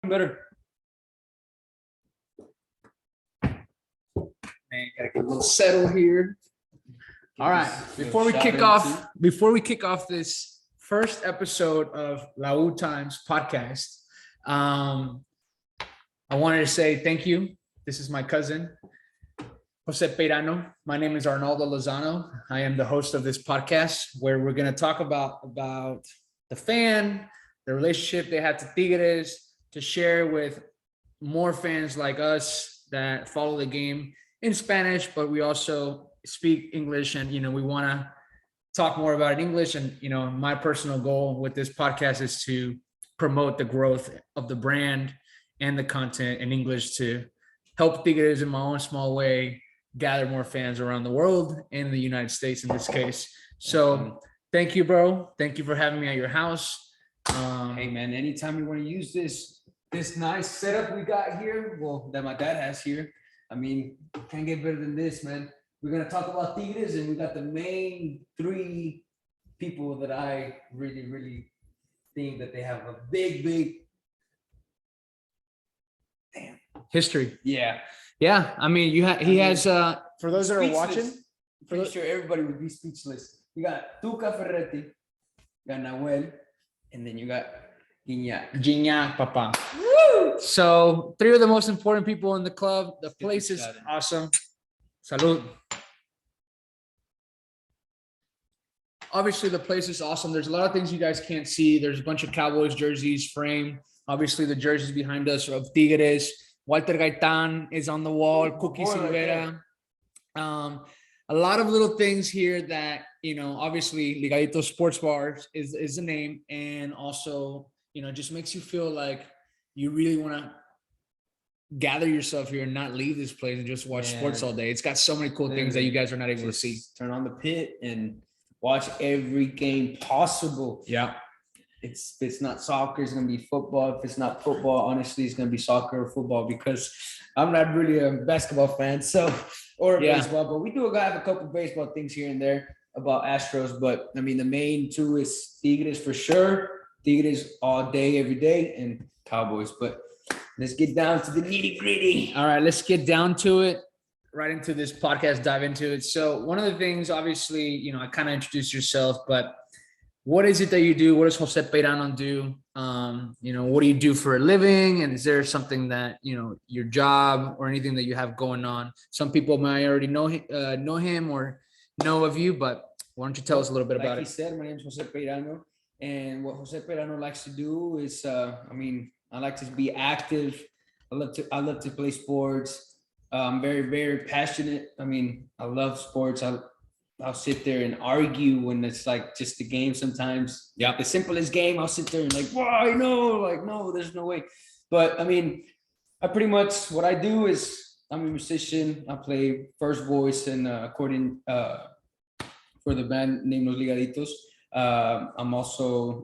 Better. Man, gotta get a little settle here. All right. Before we kick off this first episode of La U Times podcast, I wanted to say thank you. This is my cousin, Jose Peyrano. My name is Arnaldo Lozano. I am the host of this podcast where we're going to talk about the fan, the relationship they had to Tigres, to share with more fans like us that follow the game in Spanish, but we also speak English, and we want to talk more about it in English. And my personal goal with this podcast is to promote the growth of the brand and the content in English to help Tigres in my own small way gather more fans around the world and in the United States in this case. So thank you, bro. Thank you for having me at your house. Hey man, anytime you want to use this nice setup we got here, well, that my dad has here, I mean, can't get better than this, man. We're gonna talk about Tigres, and we got the main three people that I really, really think that they have a big history. Yeah. I mean, he has for those that are watching, pretty sure everybody would be speechless. You got Tuca Ferretti, you got Nahuel, and then you got Gignac, papa. Woo! So 3 of the most important people in the club. The place is awesome. Salud. Obviously, the place is awesome. There's a lot of things you guys can't see. There's a bunch of Cowboys jerseys framed. Obviously, the jerseys behind us are of Tigres. Walter Gaitan is on the wall. Cookie Silvera. A lot of little things here that, obviously, Ligaditos Sports Bar is the name. And also, just makes you feel like you really want to gather yourself here and not leave this place and just watch sports all day. It's got so many cool things that you guys are not able to see. Turn on the pit and watch every game possible. Yeah. If it's not soccer, it's going to be football. If it's not football, honestly, it's going to be soccer or football, because I'm not really a basketball fan, or baseball, but we do have a couple baseball things here and there about Astros. But I mean, the main two is Tigres for sure. Tigres all day, every day, and Cowboys. But let's get down to the nitty gritty. All right, let's get down to it. Right into this podcast, dive into it. So one of the things, obviously, I kind of introduced yourself, but what is it that you do? What does Jose Peyrano do? What do you do for a living? And is there something that, your job or anything that you have going on? Some people might already know him or know of you, but why don't you tell us a little bit about it? Like he said, my name is Jose Peyrano, and what Jose Peyrano likes to do is, I like to be active. I love to play sports. I'm very, very passionate. I mean, I love sports. I'll sit there and argue when it's like just a game sometimes. Yeah. The simplest game, I'll sit there and why no? No, there's no way. But I mean, what I do is I'm a musician. I play first voice and accordion for the band named Los Ligaditos. I'm also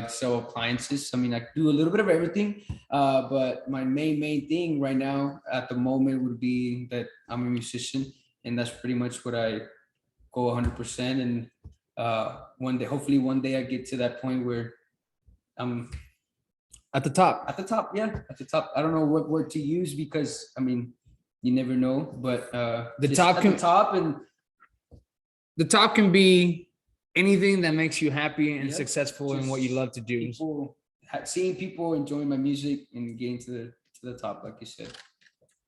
sell appliances. I mean, I do a little bit of everything, but my main thing right now at the moment would be that I'm a musician, and that's pretty much what I go 100%. And hopefully one day I get to that point where I'm at the top. At the top. I don't know what word to use, because I mean, you never know, but the top can be anything that makes you happy and successful in what you love to do. Seeing people enjoying my music and getting to the top, like you said.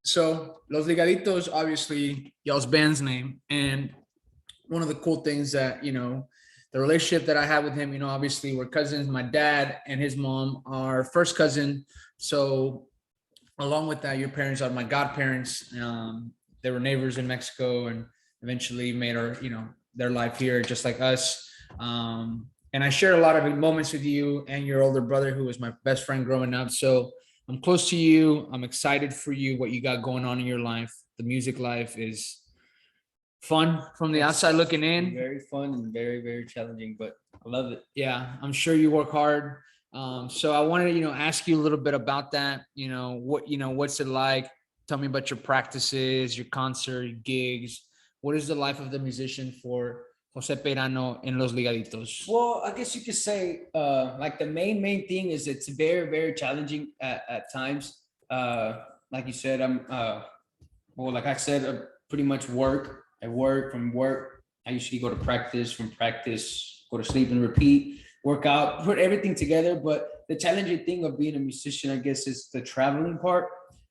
So Los Ligaditos, obviously y'all's band's name. And one of the cool things that, the relationship that I have with him, obviously we're cousins. My dad and his mom are first cousin. So along with that, your parents are my godparents. They were neighbors in Mexico and eventually made their life here just like us. And I shared a lot of moments with you and your older brother, who was my best friend growing up. So I'm close to you. I'm excited for you, what you got going on in your life. The music life is fun from the outside looking in. Very fun and very, very challenging, but I love it. Yeah, I'm sure you work hard. So I wanted to, ask you a little bit about that. What's it like? Tell me about your practices, your concert, your gigs. What is the life of the musician for Jose Peyrano in Los Ligaditos? Well, I guess you could say like the main thing is it's very challenging at times. Like you said, like I said, pretty much work. I work from work. I usually go to practice, from practice, go to sleep and repeat, work out, put everything together. But the challenging thing of being a musician, I guess, is the traveling part.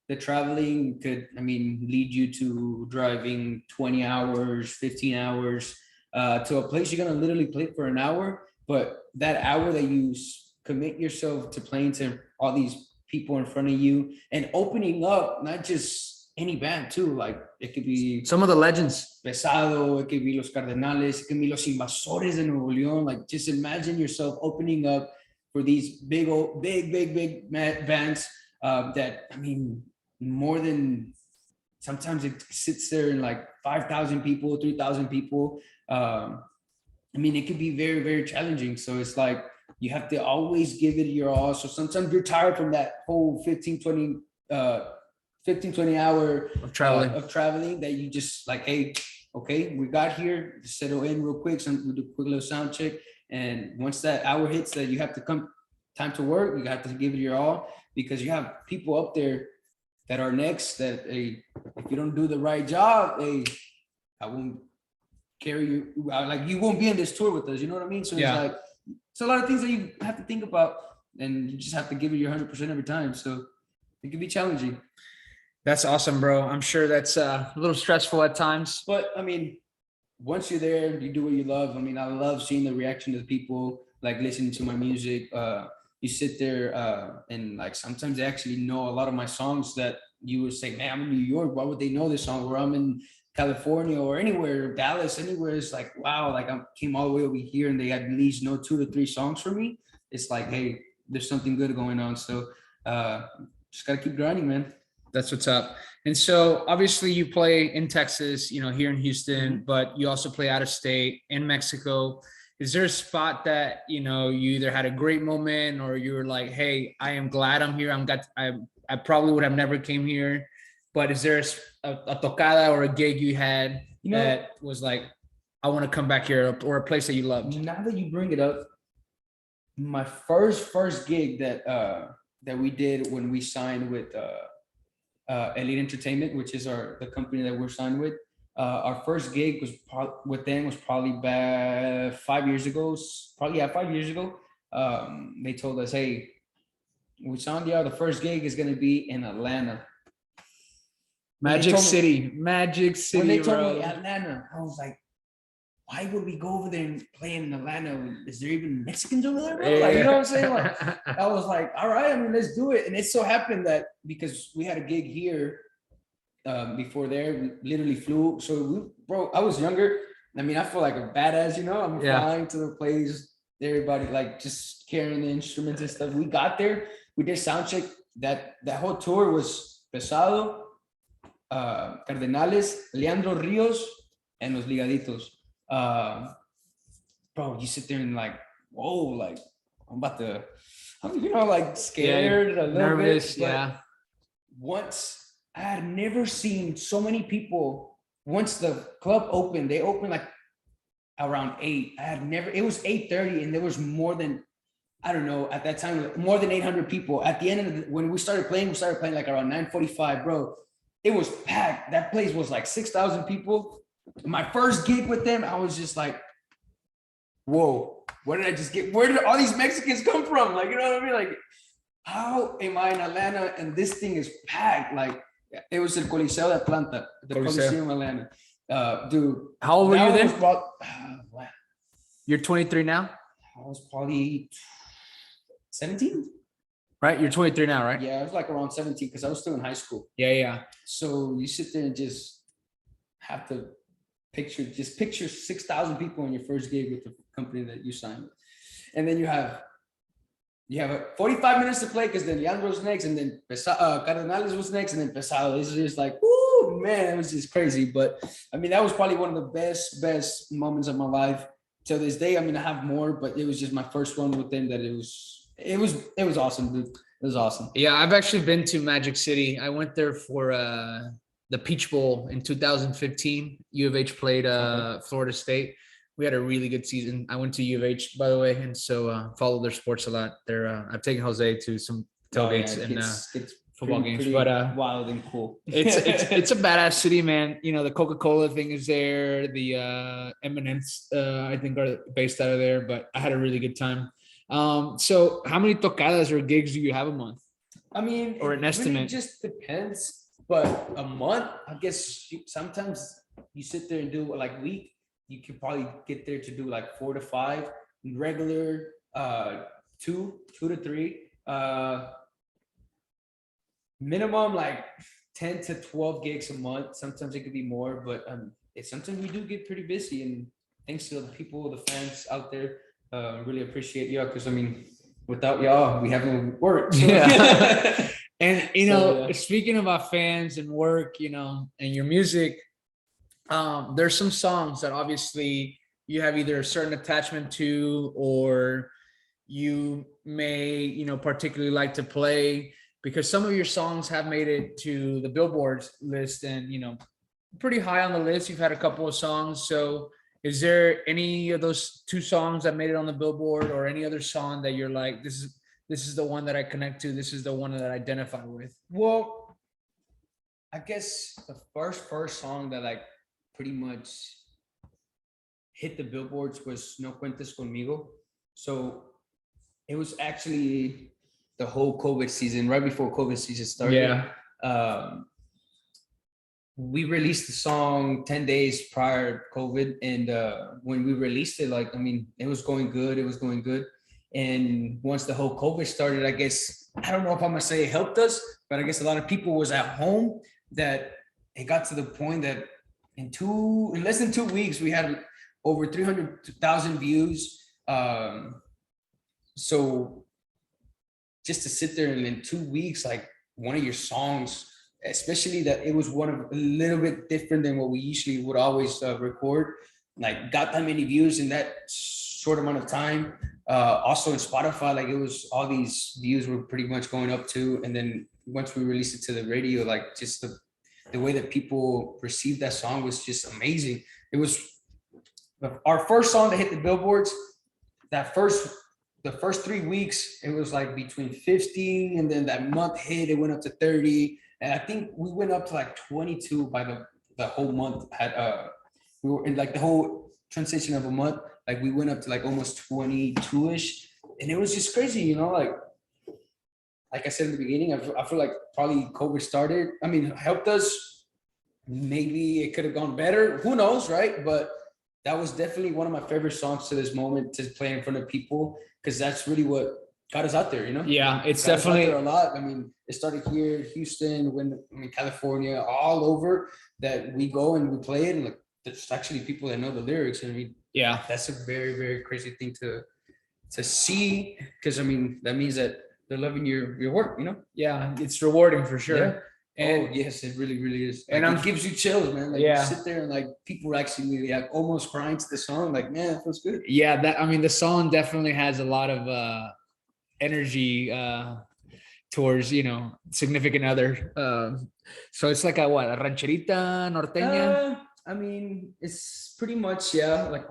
The traveling could, lead you to driving 20 hours, 15 hours to a place you're going to literally play for an hour. But that hour that you commit yourself to playing to all these people in front of you and opening up, not just any band too, like it could be some of the legends. Pesado, it could be Los Cardenales, it could be Los Invasores de Nuevo León. Like just imagine yourself opening up for these big bands that, more than, sometimes it sits there in like 5,000 people, 3,000 people. It could be very challenging. So it's like, you have to always give it your all. So sometimes you're tired from that whole 15, 20 hour Of traveling. That you just like, hey, okay, we got here, just settle in real quick. We do a quick little sound check. And once that hour hits that you have to come time to work, you have to give it your all, because you have people up there that are next that, hey, if you don't do the right job, hey, I won't carry you. Like you won't be in this tour with us. You know what I mean? So yeah. It's like, it's a lot of things that you have to think about, and you just have to give it your 100% every time. So it can be challenging. That's awesome, bro. I'm sure that's a little stressful at times. But once you're there, you do what you love. I love seeing the reaction of the people, like listening to my music. You sit there and like sometimes they actually know a lot of my songs that you would say, man, I'm in New York. Why would they know this song? Or I'm in California or anywhere, Dallas, anywhere. It's like, wow, like I came all the way over here and they at least know 2 to 3 songs for me. It's like, hey, there's something good going on. So just got to keep grinding, man. That's what's up. And so obviously you play in Texas, here in Houston, but you also play out of state in Mexico. Is there a spot that, you either had a great moment or you were like, hey, I am glad I'm here. I probably would have never came here, but is there a tocada or a gig you had that was like, I want to come back here, or a place that you loved? Now that you bring it up, my first gig that we did when we signed with Elite Entertainment, which is the company that we're signed with. Our first gig with them was probably back 5 years ago. 5 years ago. They told us, hey, we signed you out. The first gig is going to be in Atlanta. Magic City. When they told me Atlanta, I was like, why would we go over there and play in Atlanta? Is there even Mexicans over there, bro? Like, you know what I'm saying? Like, I was like, all right, let's do it. And it so happened that because we had a gig here before there, we literally flew. So I was younger. I feel like a badass, I'm flying to the place, everybody like just carrying the instruments and stuff. We got there, we did sound check. That whole tour was Pesado, Cardenales, Leandro Rios, and Los Ligaditos. Bro, you sit there and like, whoa, like I'm about to, like scared, a little nervous, bit. But once I had never seen so many people. Once the club opened, they opened like around 8. It was 8:30 and there was more than, I don't know, at that time, more than 800 people. At the end of when we started playing like around 9:45, bro. It was packed. That place was like 6,000 people. My first gig with them, I was just like, whoa, where did all these Mexicans come from? Like, you know what I mean? Like, how am I in Atlanta and this thing is packed? Like, it was the Coliseo de Atlanta, the Coliseum Atlanta. Dude. How old were you then? You're 23 now? I was probably 17. Right? You're 23 now, right? Yeah, I was like around 17 because I was still in high school. Yeah. So you sit there and just have to picture 6,000 people in your first gig with the company that you signed with. And then you have 45 minutes to play because then Leandro's next, and then Cardenales was next, and then Pesado. It's just like, woo, man, it was just crazy. But that was probably one of the best moments of my life. Till this day, I have more, but it was just my first one with them that it was awesome, dude. It was awesome. Yeah, I've actually been to Magic City. I went there for the Peach Bowl in 2015. U of H played Florida State. we had a really good season. I went to U of H, by the way, and so follow their sports a lot. I've taken Jose to some tailgates and football games, but wild and cool. it's a badass city, man. You know, the Coca-Cola thing is there. The M&Ms, I think, are based out of there. But I had a really good time. So how many tocadas or gigs do you have a month? I mean, or an estimate? Really just depends. But a month, I guess sometimes you sit there and do like week. You can probably get there to do like 4 to 5 regular, 2 to 3. Minimum like 10 to 12 gigs a month. Sometimes it could be more, but sometimes we do get pretty busy. And thanks to the people, the fans out there, really appreciate y'all, because I mean, without y'all, we haven't worked. So. Yeah. And you know, speaking about fans and work, you know, and your music, there's some songs that obviously you have either a certain attachment to, or you may, you know, particularly like to play, because some of your songs have made it to the Billboard's list and, you know, pretty high on the list. You've had a couple of songs. So is there any of those 2 songs that made it on the Billboard, or any other song that you're like, this is the one that I connect to, this is the one that I identify with? Well, I guess the first song that like pretty much hit the billboards was No Cuentes Conmigo. So it was actually the whole COVID season, right before COVID season started. Yeah. We released the song 10 days prior to COVID. And when we released it, like, I mean, it was going good. And once the whole COVID started, I guess, I don't know if I'm gonna say it helped us, but I guess a lot of people was at home, that it got to the point that in less than 2 weeks, we had over 300,000 views. So just to sit there and in 2 weeks, like one of your songs, especially that it was a little bit different than what we usually would always record, like got that many views in that short amount of time. Also in Spotify, like it was, all these views were pretty much going up too. And then once we released it to the radio, like just the way that people received that song was just amazing. It was our first song that hit the billboards. The first 3 weeks, it was like between 50, and then that month hit, it went up to 30. And I think we went up to like 22 by the whole month. We were in like the whole transition of a month, like we went up to like almost 22-ish. And it was just crazy, you know, like I said in the beginning, I feel like probably COVID started. I mean, helped us. Maybe it could have gone better. Who knows, right? But that was definitely one of my favorite songs to this moment, to play in front of people, because that's really what got us out there, you know? Yeah, it's got definitely us out there a lot. I mean, it started here, Houston, California, all over, that we go and we play it, and like there's actually people that know the lyrics. And I mean, yeah, that's a very, very crazy thing to see, because I mean, that means that they're loving your work, you know? Yeah, it's rewarding for sure. Yeah. And yes, it really, really is. And it gives you chills, man. Like, yeah, you sit there and like people actually like almost crying to the song. Like, man, it feels good. Yeah, I mean, the song definitely has a lot of energy towards, you know, significant other. So it's like a rancherita norteña. I mean, it's pretty much, like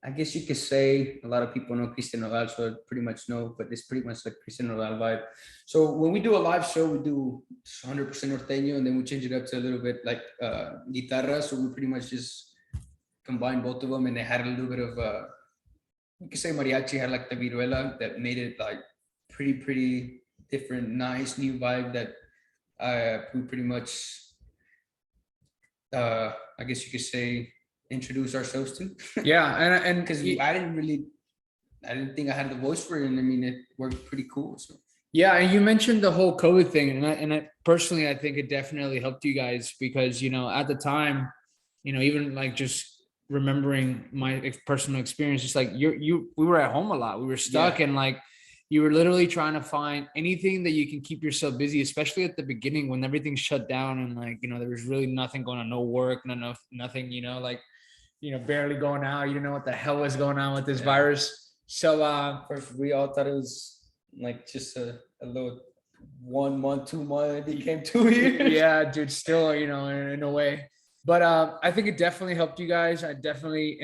I guess you could say a lot of people know Christian Nodal, so pretty much know, but it's pretty much like Christian Nodal vibe. So when we do a live show, we do 100% norteño, and then we change it up to a little bit like guitarra. So we pretty much just combine both of them, and they had a little bit of you could say mariachi had like the viruela that made it like pretty different, nice new vibe that we pretty much I guess you could say introduce ourselves to. Yeah, and because I didn't think I had the voice for it, and I mean, it worked pretty cool. So yeah, and you mentioned the whole COVID thing, and I personally, I think it definitely helped you guys, because, you know, at the time, you know, even like just remembering my personal experience, just like we were at home a lot, we were stuck, and like you were literally trying to find anything that you can keep yourself busy, especially at the beginning when everything shut down, and like, you know, there was really nothing going on, no work, nothing, you know, like, you know, barely going out. You didn't know what the hell was going on with this virus. So first we all thought it was like just a little 1 month, 2 months, it became 2 years. Yeah, dude, still, you know, in a way. But I think it definitely helped you guys. It definitely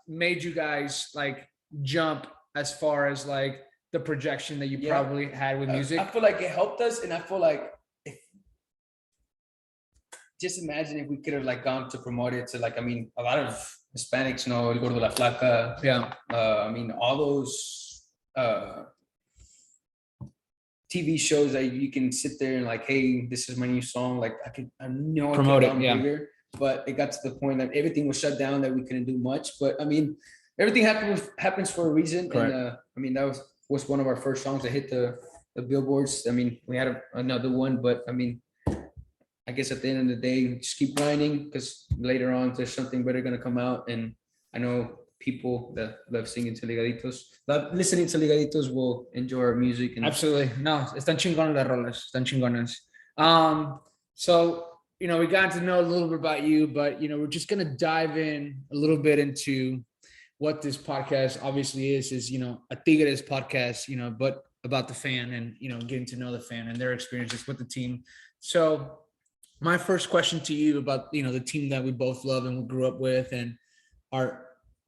made you guys like jump as far as like the projection that you probably had with music. I feel like it helped us, and I feel like just imagine if we could have like gone to promote it to like, I mean, a lot of Hispanics know El Gordo La Flaca. Yeah. I mean, all those TV shows that you can sit there and like, hey, this is my new song. Like I know Promote I it, could yeah. bigger, but it got to the point that everything was shut down, that we couldn't do much. But I mean, everything happens for a reason. Correct. And I mean, that was one of our first songs that hit the billboards. I mean, we had another one, but I mean, I guess at the end of the day, just keep grinding, because later on there's something better gonna come out. And I know people that love listening to Ligaditos will enjoy our music. And absolutely. No, están chingones las rolas, están chingones. So, you know, we got to know a little bit about you, but, you know, we're just going to dive in a little bit into what this podcast obviously is, you know, a Tigres podcast, you know, but about the fan and, you know, getting to know the fan and their experiences with the team. So my first question to you about, you know, the team that we both love and we grew up with, and our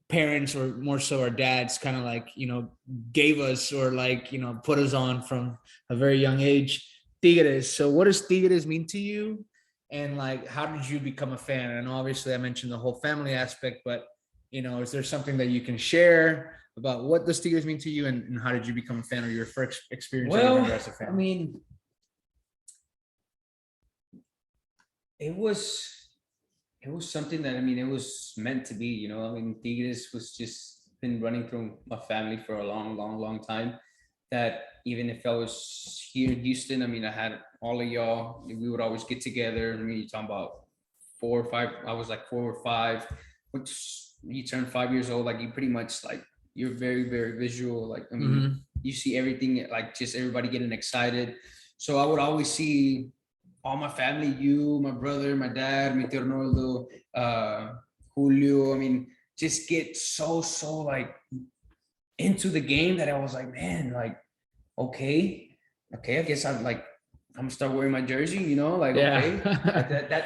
parents, or more so our dads, kind of like, you know, gave us, or like, you know, put us on from a very young age, Tigres. So what does Tigres mean to you? And like, how did you become a fan? And obviously I mentioned the whole family aspect, but, you know, is there something that you can share about what does Tigres mean to you, and how did you become a fan, or your first experience as a fan? I mean, it was something that, I mean, it was meant to be, you know. I mean, Tigres was just been running through my family for a long time. That even if I was here in Houston, I mean, I had all of y'all, we would always get together. I mean, you're talking about 4 or 5, I was like 4 or 5, which you turn 5 years old, like you pretty much like, you're very visual. Like, I mean, you see everything, like just everybody getting excited. So I would always see all my family, you, my brother, my dad, mi tío Arnoldo, Julio, I mean, just get so like into the game, that I was like, man, like, okay, I guess I'm gonna start wearing my jersey, you know, like, okay,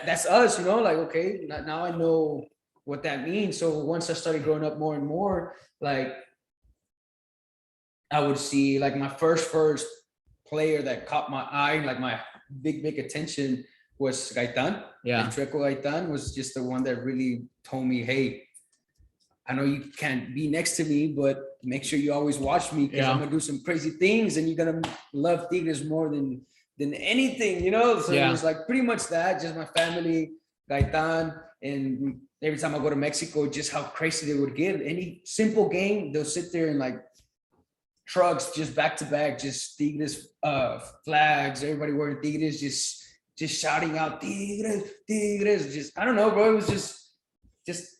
that's us, you know, like, okay, now I know what that means. So once I started growing up more and more, like, I would see like my first player that caught my eye, like my big attention, was Gaitan. Yeah. And Treco Gaitan was just the one that really told me, hey, I know you can't be next to me, but make sure you always watch me, because I'm gonna do some crazy things, and you're gonna love Tigres more than anything, you know. So it was like pretty much that, just my family, Gaitan, and every time I go to Mexico, just how crazy they would get. Any simple game, they'll sit there and like trucks just back to back, just Tigres flags, everybody wearing Tigres, just shouting out Tigres, just, I don't know, bro. It was just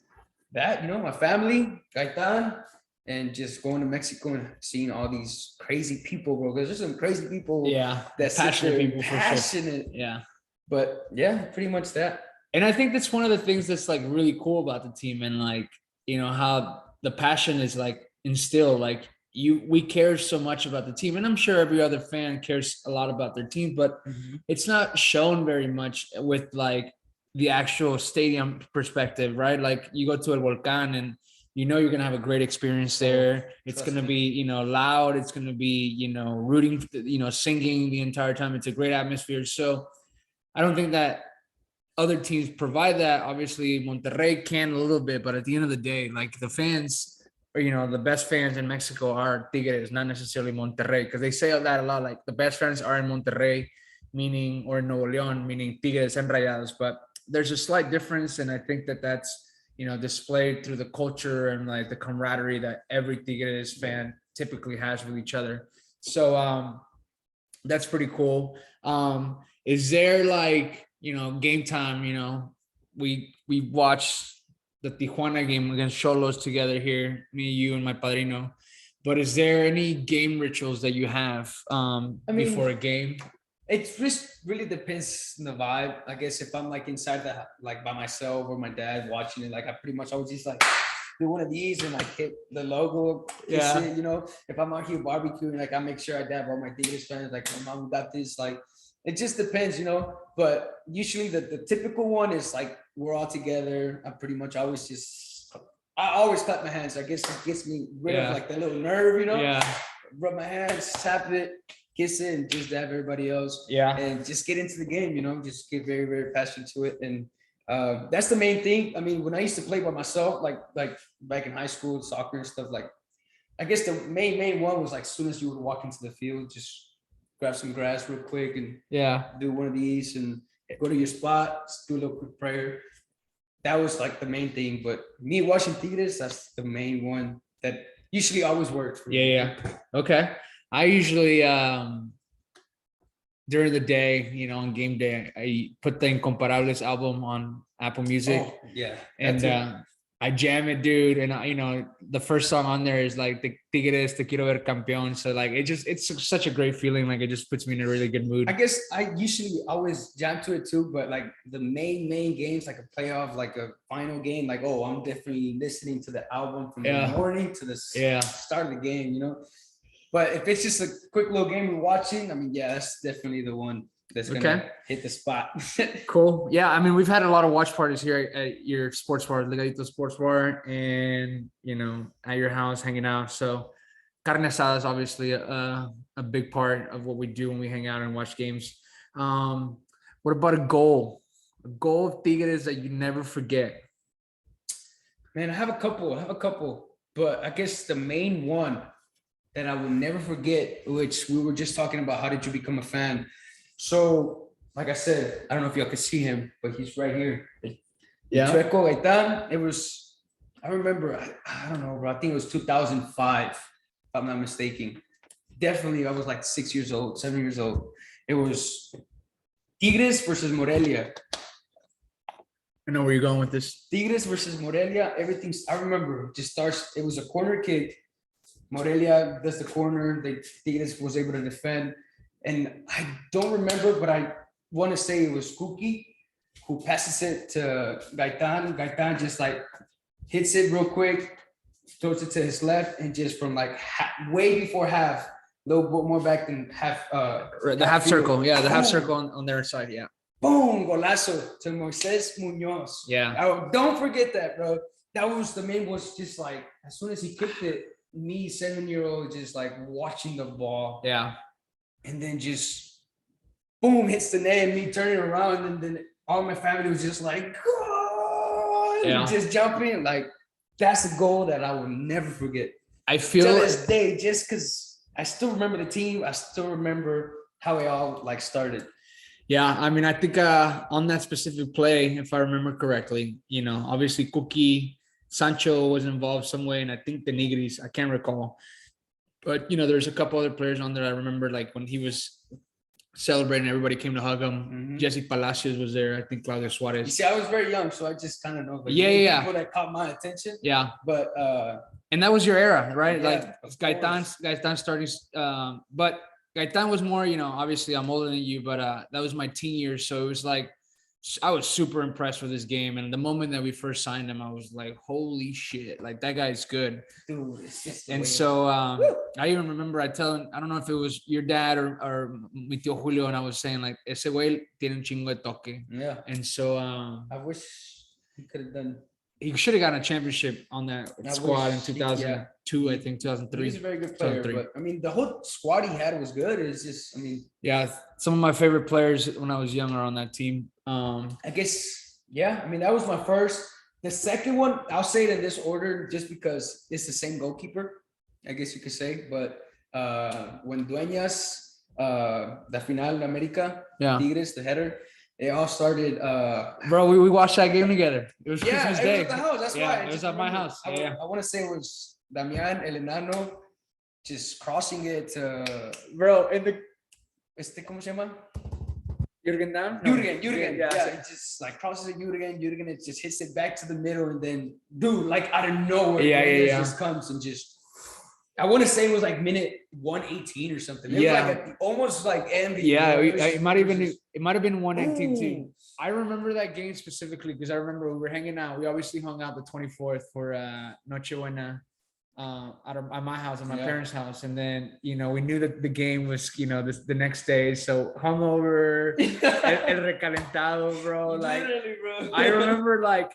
that, you know, my family, Gaitan, and just going to Mexico and seeing all these crazy people, bro. Because there's some crazy people, that's passionate people, passionate. For sure. Yeah. But yeah, pretty much that. And I think that's one of the things that's like really cool about the team, and like, you know, how the passion is like instilled, like we care so much about the team, and I'm sure every other fan cares a lot about their team, but it's not shown very much with like the actual stadium perspective, right? Like you go to El Volcán and you know you're gonna have a great experience there. It's gonna be, you know, loud. It's gonna be, you know, rooting, you know, singing the entire time. It's a great atmosphere. So I don't think that other teams provide that. Obviously, Monterrey can a little bit, but at the end of the day, like the fans, or, you know, the best fans in Mexico are Tigres, not necessarily Monterrey, because they say that a lot. Like the best fans are in Monterrey, meaning, or in Nuevo León, meaning Tigres and Rayados. But there's a slight difference, and I think that that's, you know, displayed through the culture and like the camaraderie that every Tigres fan typically has with each other. So that's pretty cool. Is there like, you know, game time, you know, we watched the Tijuana game against Xolos together here, me, you, and my padrino. But is there any game rituals that you have before a game? It just really depends on the vibe. I guess if I'm like inside like by myself or my dad watching it, like I pretty much always just like do one of these and like hit the logo, it, you know. If I'm out here barbecuing, like I make sure I dab all my Tigres fans, like my mom got this, like, It just depends, but usually the typical one is like we're all together. I always clap my hands. I guess it gets me rid of like that little nerve, Yeah. Rub my hands, tap it, kiss it, and just dab everybody else. Yeah. And just get into the game, just get very, very passionate to it. And that's the main thing. I mean, when I used to play by myself, like back in high school, soccer and stuff, like I guess the main one was like as soon as you would walk into the field, just grab some grass real quick and do one of these and go to your spot, do a little quick prayer. That was like the main thing. But me watching Tigres, that's the main one that usually always works for me. Yeah. Okay. I usually during the day, on game day, I put the Incomparables album on Apple Music. Oh, yeah. And I jam it, dude. And the first song on there is like the Tigres Te Quiero Ver Campeón. So like it's such a great feeling. Like it just puts me in a really good mood. I guess I usually always jam to it too, but like the main games, like a playoff, like a final game, like I'm definitely listening to the album from the morning to the start of the game, But if it's just a quick little game we're watching, I mean, that's definitely the one that's gonna hit the spot. Cool. Yeah, I mean, we've had a lot of watch parties here at your sports bar, Ligadito Sports Bar, and at your house hanging out. So carne asada is obviously a big part of what we do when we hang out and watch games. What about a goal? A goal of Tigres that you never forget? Man, I have a couple, but I guess the main one that I will never forget, which we were just talking about, how did you become a fan? So, like I said, I don't know if y'all can see him, but he's right here. Yeah. Chueco Gaitan. I remember, I don't know, bro. I think it was 2005, if I'm not mistaken. Definitely, I was like 7 years old. It was Tigres versus Morelia. I know where you're going with this. Tigres versus Morelia. I remember, just starts, it was a corner kick. Morelia does the corner. Tigres was able to defend. And I don't remember, but I want to say it was Kuki who passes it to Gaitan. Gaitan just like hits it real quick, throws it to his left, and just from like way before half, a little bit more back than half. The half circle. Yeah, the half circle on their side. Yeah. Boom, golazo to Moises Munoz. Yeah. Don't forget that, bro. That was the main was just like, as soon as he kicked it, me 7-year-old just like watching the ball, and then just boom hits the net, and me turning around, and then all my family was just like, just jumping. Like that's a goal that I will never forget. I feel to this day, just because I still remember the team, I still remember how it all like started. Yeah, I mean, I think on that specific play, if I remember correctly, obviously Cookie, Sancho was involved some way, and I think the Nigris, I can't recall. But, there's a couple other players on there. I remember, like, when he was celebrating, everybody came to hug him. Mm-hmm. Jesse Palacios was there. I think Claudio Suarez. You see, I was very young, so I just kind of know. But people that caught my attention. Yeah. But and that was your era, right? Like, Gaitan starting. But Gaitan was more, obviously I'm older than you, but that was my teen years. So it was like, I was super impressed with this game. And the moment that we first signed him, I was like, holy shit, like that guy's good. Dude, it's just and so I even remember I don't know if it was your dad or mi tío Julio, and I was saying like, ese güey tiene un chingo de toque. Yeah. And so I wish he could have done. He should have gotten a championship on that squad in 2002, I think 2003. He's a very good player, but I mean, the whole squad he had was good. It's just, I mean, some of my favorite players when I was younger on that team. I guess, I mean, that was my first. The second one, I'll say it in this order just because it's the same goalkeeper, I guess you could say. But when Dueñas, the final America, Tigres, the header, they all started. Bro, we watched that game together. It was Christmas Day. It was at the house. That's why. It was at my house. I want to say it was Damian El Enano just crossing it. Bro, in the. ¿Cómo se llama? Jürgen Damm? Jürgen. Yeah, it just like crosses it, Jürgen, it just hits it back to the middle, and then, dude, like out of nowhere, it just comes and just. I want to say it was like minute 118 or something. It was like almost like MVP. Yeah, it might have been 118 too. I remember that game specifically because I remember we were hanging out. We obviously hung out the 24th for Noche Buena at my house, at my Yeah. parents' house, and then we knew that the game was the next day, so hungover, el recalentado, bro. Like Literally, bro. I remember, like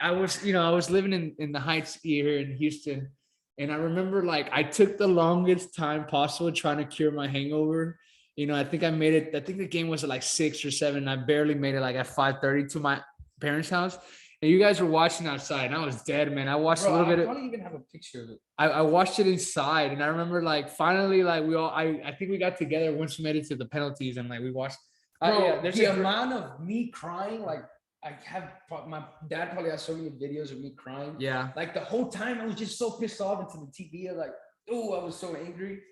I was living in the Heights here in Houston, and I remember like I took the longest time possible trying to cure my hangover. I think I made it. I think the game was at like 6 or 7. I barely made it like at 5:30 to my parents' house. And you guys were watching outside, and I was dead, man. I watched a little bit. I probably even have a picture of it. I watched it inside, and I remember like finally, like I think we got together once we made it to the penalties, and like we watched. Bro, Yeah, there's the a amount of me crying, like I have my dad probably has so many videos of me crying. Yeah, Like the whole time I was just so pissed off into the TV. Like, oh, I was so angry.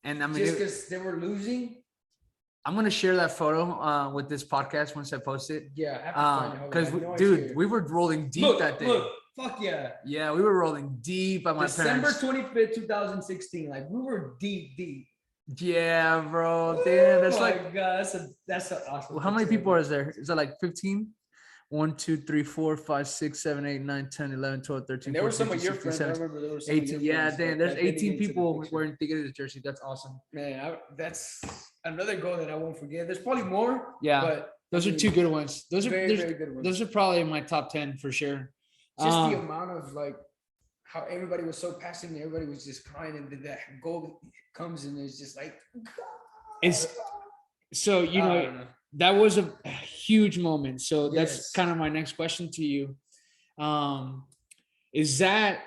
and I mean, Just because they were losing. I'm gonna share that photo with this podcast once I post it. Yeah, I have to find it. Because Hold on. dude, we were rolling deep that day. Look, fuck yeah. Yeah, we were rolling deep at my December parents. 25th, 2016. Like we were deep. Yeah, bro. Damn, that's oh like. my God, that's an awesome. How many picture. people is there? Is that like 15? 1, 2, 3, 4, 5, 6, 7, 8, 9, 10, 11, 12, 13. And there were 14, some of your 15, friends. I 17, remember there were some 18. of your Yeah, friends damn. There's that didn't 18 get into the people picture. wearing Tigres jersey. That's awesome. Man, that's another goal that I won't forget. There's probably more. Yeah, but those are two good ones. Those are very good ones. Those are probably in my top 10 for sure. Just the amount of like how everybody was so passionate, everybody was just crying, and then that goal comes and it's just like. It's so that was a huge moment. So that's kind of my next question to you. Is that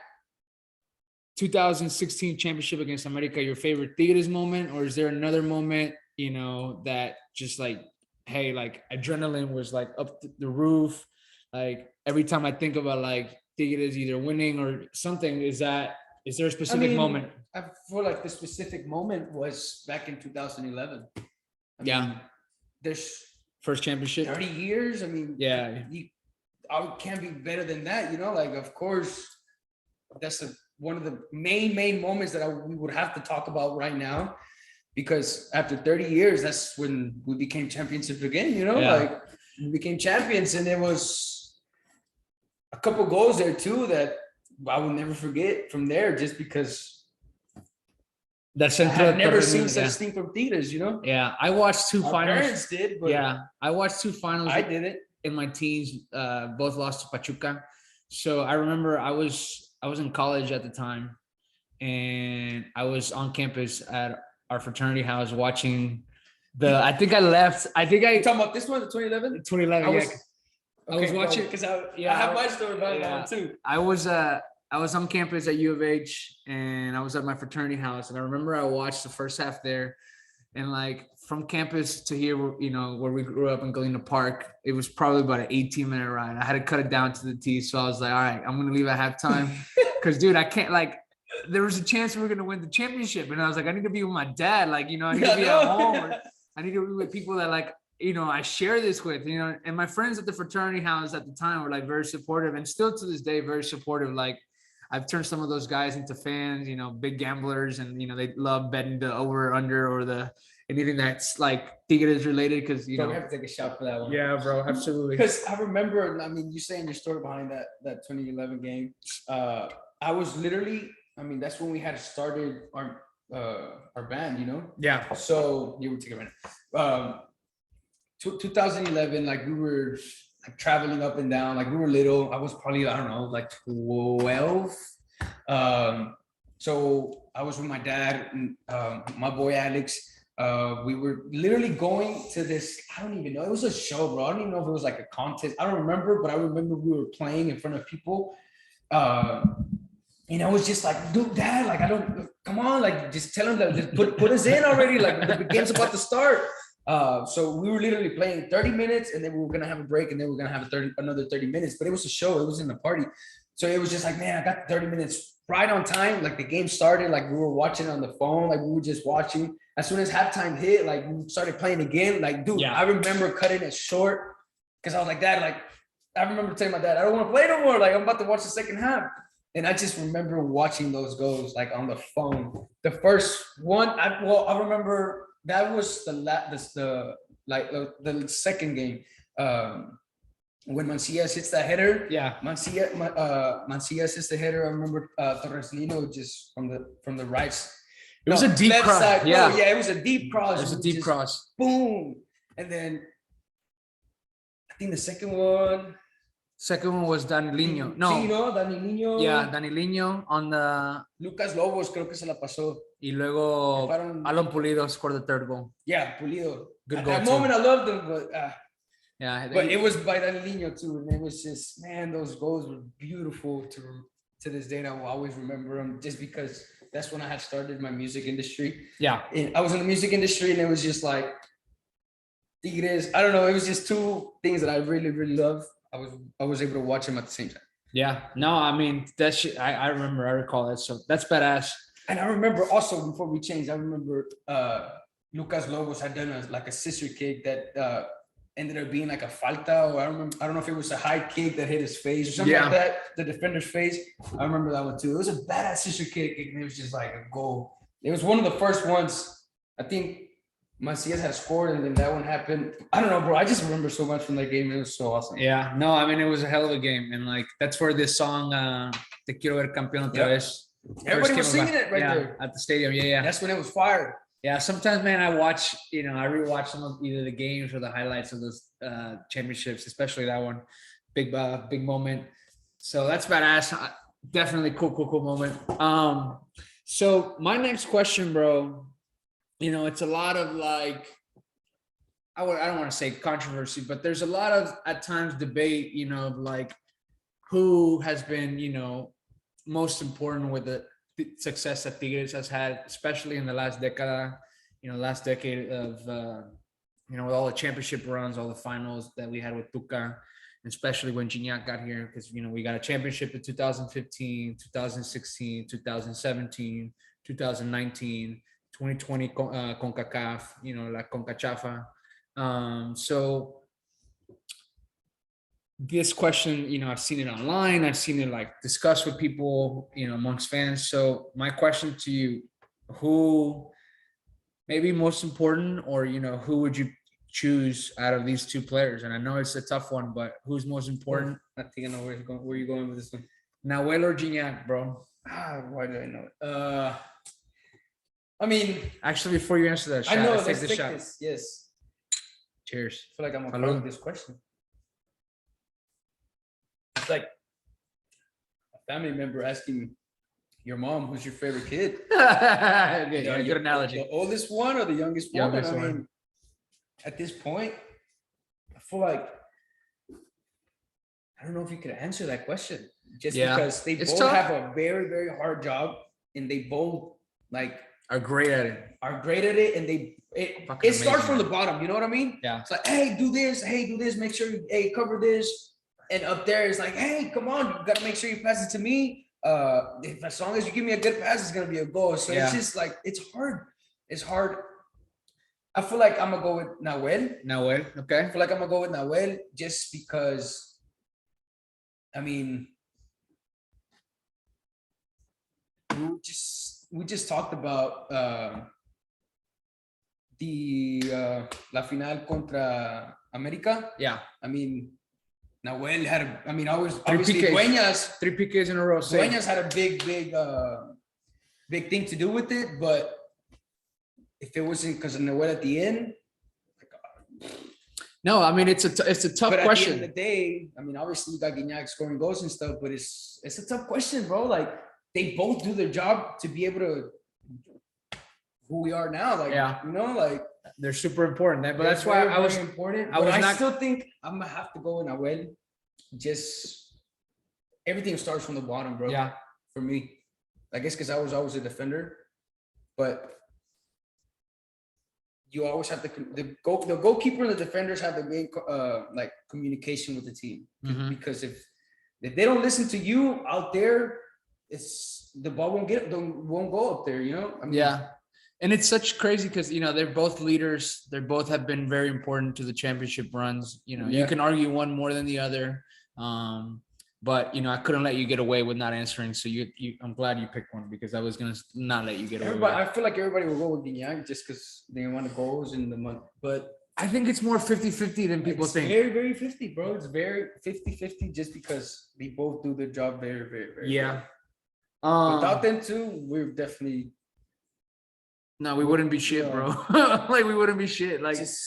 2016 championship against America your favorite Tigres moment, or is there another moment that just like, hey, like adrenaline was like up the roof? Like every time I think about like Tigres either winning or something, is there a specific moment? I feel like the specific moment was back in 2011. I mean, there's first championship, 30 years. I mean, I can't be better than that, like, of course, that's one of the main moments that we would have to talk about right now, because after 30 years, that's when we became champions again, like we became champions, and there was a couple goals there too that I will never forget from there, just because I've never seen such thing from Tigres, Yeah, I watched two finals. Our parents did, but I watched two finals. I did it in my teens. Both lost to Pachuca. So I remember I was in college at the time, and I was on campus at our fraternity house watching I think I left. Talking about this one, the 2011. 2011. I was watching because I have my story about that one too. I was on campus at U of H, and I was at my fraternity house, and I remember I watched the first half there, and like from campus to here, where we grew up in Galena Park, it was probably about an 18-minute ride. I had to cut it down to the T, so I was like, all right, I'm gonna leave at halftime, because dude, I can't, like, there was a chance we were gonna win the championship, and I was like, I need to be with my dad, like, I need to be at home. I need to be with people that like, I share this with, and my friends at the fraternity house at the time were like very supportive, and still to this day very supportive. Like, I've turned some of those guys into fans, big gamblers, and they love betting the over or under, or anything that's like Tigres related, because we have to take a shot for that one. Yeah, bro, absolutely. Because I remember, you saying your story behind that 2011 game. I was literally, that's when we had started our band, Yeah. So you would take a minute. 2011, like we were like traveling up and down, like we were little. I was probably, I don't know, like 12. So I was with my dad and my boy Alex. We were literally going to this, I don't even know, it was a show, bro. I don't even know if it was like a contest. I don't remember, but I remember we were playing in front of people. And I was just like, dude, dad, like, come on, like, just tell him that, just put us in already. Like, the game's about to start. So we were literally playing 30 minutes, and then we were going to have a break, and then we are going to have another 30 minutes, but it was a show. It was in the party. So it was just like, man, I got 30 minutes right on time. Like the game started, like we were watching on the phone, like we were just watching. As soon as halftime hit, like we started playing again. Like, dude, I remember cutting it short because I was like, Dad, like, I remember telling my dad, I don't want to play no more. Like, I'm about to watch the second half. And I just remember watching those goals like on the phone. The first one, I remember that was the second game. when Mancias hits that header. Yeah. Mancias hits the header. I remember Torres Lino just from the right. It was a deep left cross. side. Yeah. Oh, yeah, it was a deep cross. It was a deep just cross. Boom. And then I think the second one was Danilino. No. Sí, no, Danilino. Yeah, Danilino on the. Lucas Lobos creo que se la pasó. Y luego Fueron- Alon Pulido scored the third goal. Yeah, Pulido. Good At goal that too. moment, I loved him, but Yeah. but it was by Danilino too, and it was just, man, those goals were beautiful to this day. And I will always remember them just because that's when I had started my music industry. Yeah. And I was in the music industry, and it was just like Tigres. I don't know. It was just two things that I really, really love. I was able to watch them at the same time. Yeah. No, I mean, that shit, I remember, I recall that. So that's badass. And I remember also before we changed, I remember Lucas Lobos had done a sister kick that ended up being like a falta, or I don't know if it was a high kick that hit his face or something like that, the defender's face. I remember that one too. It was a badass sister kick, and it was just like a goal. It was one of the first ones. I think Macias had scored, and then that one happened. I don't know, bro. I just remember so much from that game. It was so awesome. Yeah. No, I mean, it was a hell of a game. And like, that's where this song, Te Quiero Ver Campeón Otra Vez. Everybody was came singing about. it right Yeah, there. at the stadium. Yeah. That's when it was fired. Yeah, sometimes, man, I rewatch some of either the games or the highlights of those championships, especially that one. Big moment. So that's badass. Definitely cool moment. So my next question, bro, it's a lot of like, I don't want to say controversy, but there's a lot of at times debate, of like who has been, most important with the success that Tigres has had, especially in the last decade, last decade of, with all the championship runs, all the finals that we had with Tuca, especially when Gignac got here, because, we got a championship in 2015, 2016, 2017, 2019, 2020 CONCACAF, la CONCACHAFA. So this question, I've seen it online, I've seen it like discussed with people, amongst fans. So my question to you, who maybe most important, or, who would you choose out of these two players? And I know it's a tough one, but who's most important? I think I know where you're going with this one. Nahuel or Gignac, bro? Why do I know it? I mean, actually, before you answer that, I know. let's Let's take take the shot. this. Yes. Cheers. I feel like I'm Hello. a with this question. It's like a family member asking your mom, "Who's your favorite kid?" Good analogy. The oldest one or the youngest one? Youngest I one. mean, at this point, I feel like I don't know if you could answer that question, just because they It's both tough. have a very, very hard job, and they both Are great at it. are great at it, and it Fucking starts amazing. from the bottom. You know what I mean? Yeah. It's like, hey, do this. Hey, do this. Make sure you cover this. And up there is like, hey, come on, you got to make sure you pass it to me. As long as you give me a good pass, it's gonna be a goal. So it's just like it's hard. It's hard. I feel like I'm gonna go with Nahuel. Okay. I feel like I'm gonna go with Nahuel just because. I mean, we just talked about the la final contra America. Yeah. I mean, Nahuel had Three obviously PKs. 3 PKs in a row. Dueñas had a big thing to do with it, but if it wasn't because of Nahuel at the end. No, I mean it's a tough But at question. the end of the day, I mean, obviously you got Gignac scoring goals and stuff, but it's a tough question, bro. Like they both do their job to be able to who we are now. Like They're super important. But that's why I was important. I still think I'm gonna have to go with Nahuel. Just everything starts from the bottom, bro. Yeah. For me, I guess because I was always a defender, but you always have the goalkeeper and the defenders have the main communication with the team, because if they don't listen to you out there, it's the ball won't go up there. I mean, and it's such crazy because they're both leaders. They both have been very important to the championship runs. You can argue one more than the other, but I couldn't let you get away with not answering. So I'm glad you picked one because I was gonna not let you get away. I feel like everybody will go with Gignac just because they want the goals in the month. But I think it's more 50-50 than people It's think. very, very 50, bro. It's very 50-50 just because they both do their job very, very, very Yeah. well. Without them two, we're definitely No, we wouldn't be shit, bro. Like we wouldn't be shit. Like just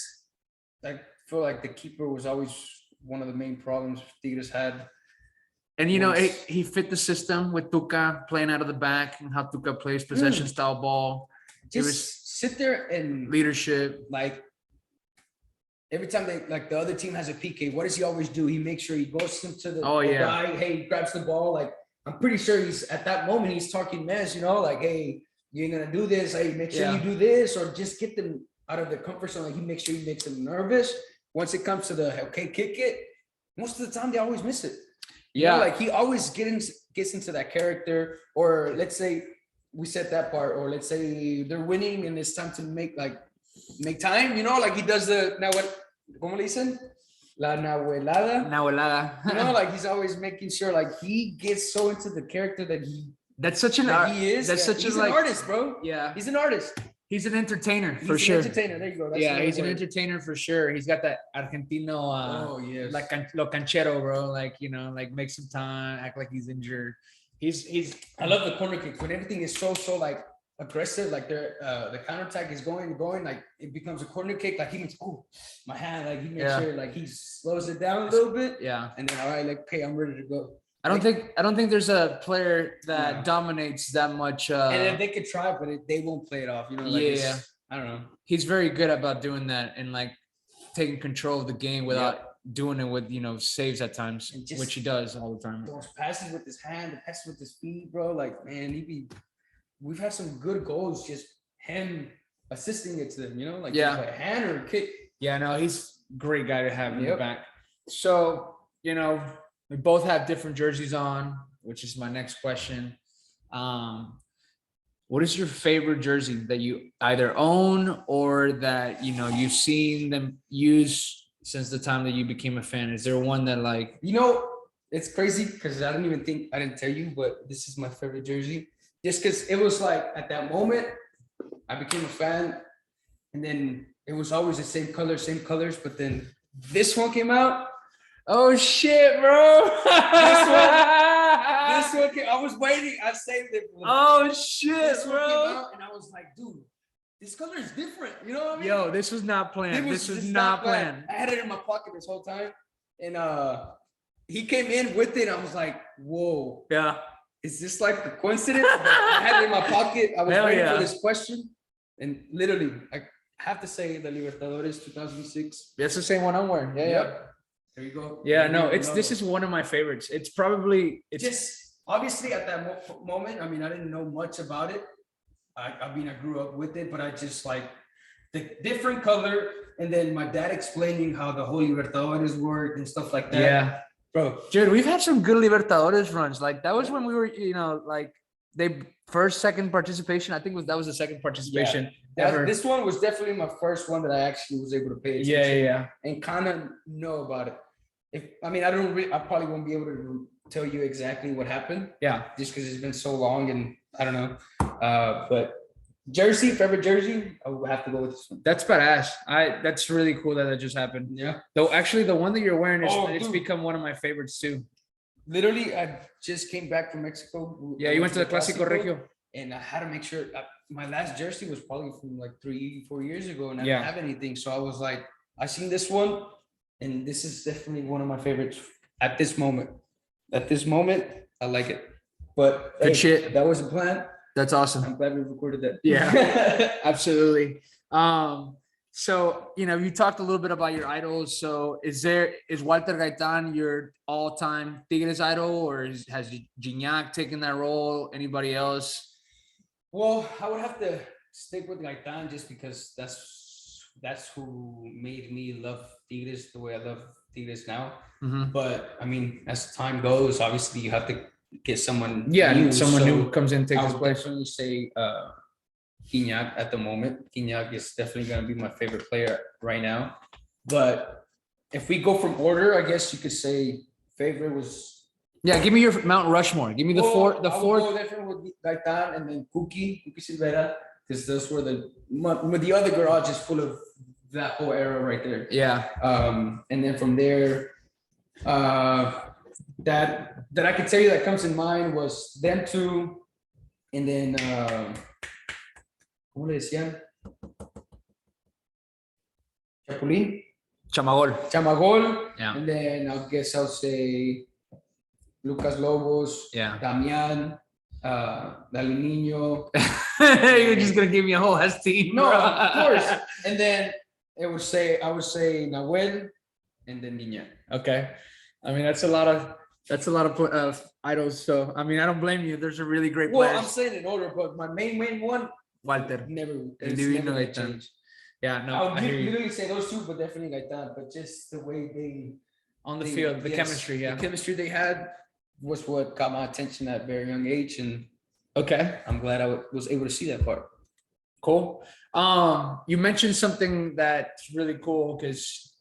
like feel like the keeper was always one of the main problems Tigres had. and you know, once- he fit the system with Tuca playing out of the back and how Tuca plays possession style ball. It Just was sit there and leadership. like every time they like the other team has a PK, what does he always do? He makes sure he goes into the guy, hey, he grabs the ball. Like I'm pretty sure he's at that moment he's talking mess, you know, like hey, you ain't gonna do this. Hey, make sure you do this, or just get them out of their comfort zone. Like he makes sure he makes them nervous. Once it comes to the okay, kick it. Most of the time they always miss it. You know, like he always gets into that character. Or let's say we said that part, or let's say they're winning and it's time to make time. You know, like he does the now what? ¿Cómo le dicen? La nahuelada. Nahuelada. You know, like he's always making sure like he gets so into the character that That's such an he is. That's such he's an an artist, bro. Yeah, He's an artist. he's an entertainer He's for an sure. entertainer. There you go. That's Yeah, he's an word. entertainer for sure. He's got that Argentino, Oh yes. like lo canchero, bro. Like you know, like make some time, act like he's injured. He's. I love the corner kick when everything is so like aggressive, like the counterattack is going, like it becomes a corner kick. Like he makes my hand, like he makes sure like he slows it down a little bit. Yeah. And then all right, like okay, I'm ready to go. I don't think there's a player that dominates that much. And then they could try, but they won't play it off. You know, like I don't know. He's very good about doing that and like taking control of the game without doing it with saves at times, which he does all the time. Those passes with his hand, the passes with his feet, bro. Like man, we've had some good goals, just him assisting it to them. You know, like just a hand or a kick. Yeah, no, he's a great guy to have in the back. So we both have different jerseys on, which is my next question. What is your favorite jersey that you either own or that you've seen them use since the time that you became a fan? Is there one that like it's crazy because I didn't tell you, but this is my favorite jersey. Just because it was like at that moment I became a fan, and then it was always the same colors, but then this one came out. Oh shit, bro! This one came, I was waiting. I saved it. Oh shit, this bro! One came out and I was like, dude, this color is different. You know what I mean? Yo, this was not planned. This was not planned. I had it in my pocket this whole time, and he came in with it. I was like, whoa. Yeah. Is this like a coincidence? I had it in my pocket. I was waiting for this question, and literally, I have to say the Libertadores 2006. That's the same one I'm wearing. Yeah. There you go. Yeah, no, this is one of my favorites. It's just obviously at that moment. I mean, I didn't know much about it. I mean, I grew up with it, but I just like the different color, and then my dad explaining how the whole Libertadores worked and stuff like that. Yeah, bro, dude, we've had some good Libertadores runs. Like that was when we were, like second participation. I think that was the second participation ever. This one was definitely my first one that I actually was able to pay attention. Yeah, and kind of know about it. I probably won't be able to tell you exactly what happened. Yeah, just because it's been so long, and I don't know. But favorite jersey, I would have to go with this one. That's badass. That's really cool that just happened. Yeah. Though actually, the one that you're wearing it's become one of my favorites too. Literally, I just came back from Mexico. Yeah, you went to the Clásico Regio. And I had to make sure my last jersey was probably from like 3-4 years ago, and I didn't have anything. So I was like, I seen this one, and this is definitely one of my favorites at this moment. At this moment, I like it. But good shit. That was a plan. That's awesome. I'm glad we recorded that. Yeah, absolutely. So, you talked a little bit about your idols. So is Walter Gaitán your all-time Tigres idol, or has Gignac taken that role? Anybody else? Well, I would have to stick with Gaitán just because that's who made me love Tigres the way I love Tigres now. Mm-hmm. But I mean, as time goes, obviously you have to get someone new comes in, takes his place. I would definitely say Gignac at the moment. Gignac is definitely going to be my favorite player right now. But if we go from order, I guess you could say favorite was. Yeah, give me your Mount Rushmore. Give me the four. The fourth. I'll go definitely with Gaitán and then Cookie Silvera, because those were the other garage is full of that whole era right there. Yeah. And then from there, that I could tell you that comes in mind was them two, and then ¿cómo le decían? Chapulín, Chamagol. Chamagol, Yeah. and then I'll say Lucas Lobos, Yeah. Damian, Dali Niño. You're just gonna give me a whole ass team. No, bro. of course. And then I would say Nahuel, and then Niña. Okay. I mean, that's a lot of idols. So I mean, I don't blame you. There's a really great Well, players. I'm saying in order, but my main one Walter. never. El It's Divino never gonna Gaitán. change. Yeah, no, I I would hear you. literally say those two, but definitely Gaitán. But just the way On the field, the yes, chemistry, yeah. the chemistry they had was what caught my attention at a very young age, and Okay, I'm glad I was able to see that part. cool. You mentioned something that's really cool because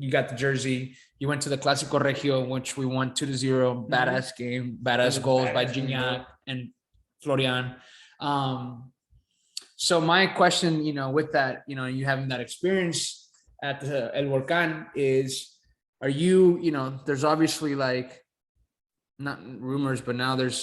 you got the jersey. You went to the Clásico Regio, which we won 2-0. Badass game, badass goals by Gignac and Florian. So my question, with that, you having that experience at the El Volcán is, are you, there's obviously like, not rumors, but now there's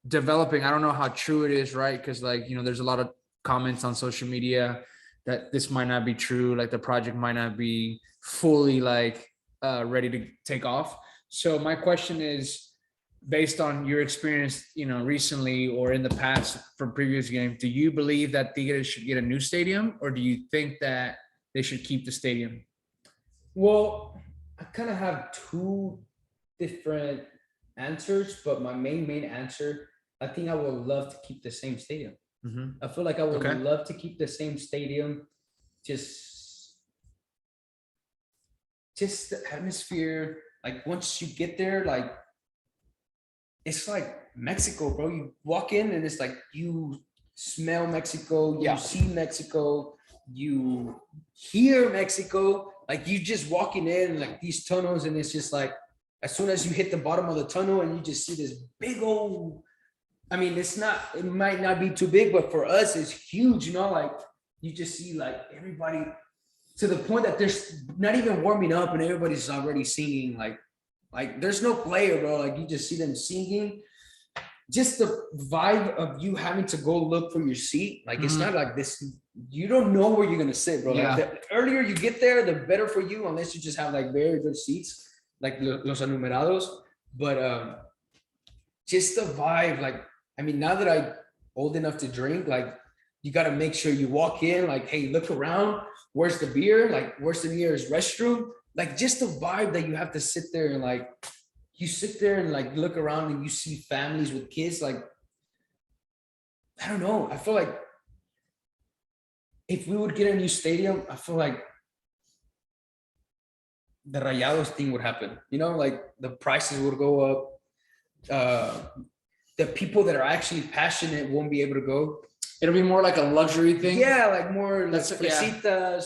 developing, I don't know how true it is, right? Because like, there's a lot of comments on social media that this might not be true, like the project might not be fully like ready to take off. So my question is, based on your experience, recently or in the past from previous games, do you believe that Tigres should get a new stadium, or do you think that they should keep the stadium? Well, I kind of have two different answers, but my main answer, I think I would love to keep the same stadium. I feel like I would love to keep the same stadium. Just the atmosphere. Like once you get there, like it's like Mexico, bro. You walk in and it's like you smell Mexico, you see Mexico, you hear Mexico. Like you just walking in like these tunnels, and it's just like as soon as you hit the bottom of the tunnel and you just see this big old, I mean, it might not be too big, but for us it's huge, like you just see like everybody to the point that there's not even warming up and everybody's already singing. Like there's no player, bro. Like you just see them singing. Just the vibe of you having to go look for your seat. Like it's not like this. You don't know where you're gonna sit, bro. Yeah. Like the earlier you get there, the better for you, unless you just have like very good seats, like los enumerados. But just the vibe. Like I mean, now that I'm old enough to drink, like you got to make sure you walk in. Like, hey, look around. Where's the beer? Like, where's the nearest restroom? Like just the vibe that you have to sit there and like. You sit there and like look around and you see families with kids. Like, I don't know. I feel like if we would get a new stadium, I feel like the Rayados thing would happen. Like the prices would go up. The people that are actually passionate won't be able to go. It'll be more like a luxury thing. Yeah, like more like fresitas.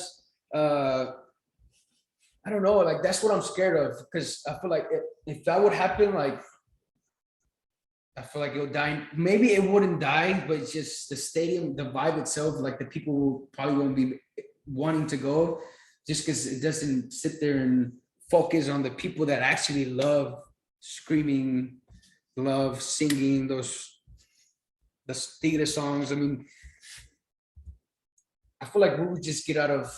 I don't know, like that's what I'm scared of, because I feel like if that would happen, like I feel like it would die. Maybe it wouldn't die, but it's just the stadium, the vibe itself, like the people probably won't be wanting to go just because it doesn't sit there and focus on the people that actually love screaming, love singing the Tigres songs. I mean, I feel like we would just get out of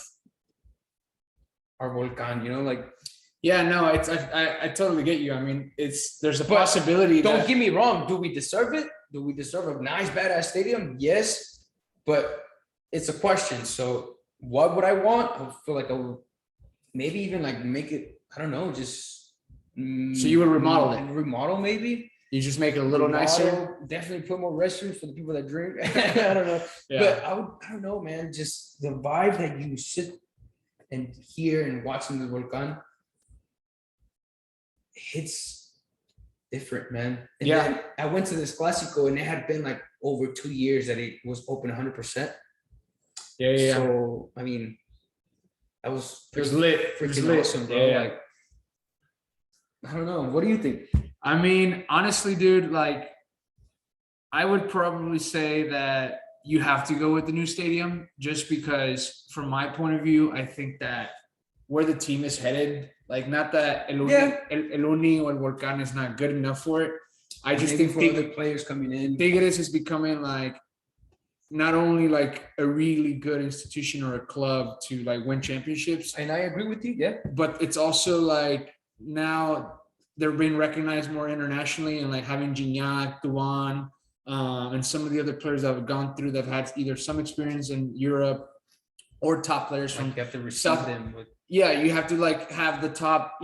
our Volcán, like. Yeah, no, I totally get you. I mean, there's a possibility. Don't get me wrong. Do we deserve it? Do we deserve a nice, badass stadium? Yes, but it's a question. So what would I want? I feel like I would maybe even like make it, I don't know, just. So you would remodel it? Remodel maybe. You just make it a little nicer? Definitely put more restrooms for the people that drink. I don't know. Yeah. But I don't know, man. Just the vibe that you sit and hear and watching the Volcán. It's different, man. And then I went to this Clásico and it had been like over 2 years that it was open 100%. Yeah. So, I mean, it was lit. Freaking awesome, bro. Yeah. Like, I don't know. What do you think? I mean, honestly, dude, like, I would probably say that you have to go with the new stadium just because, from my point of view, I think that where the team is headed, like not that El Uni or El Volcan is not good enough for it. I just think for other players coming in, Tigres is becoming like not only like a really good institution or a club to like win championships. And I agree with you, yeah. But it's also like now they're being recognized more internationally, and like having Gignac, Duan, and some of the other players that have gone through that have had either some experience in Europe or top players from you have to receive them with. Yeah, you have to like have the top,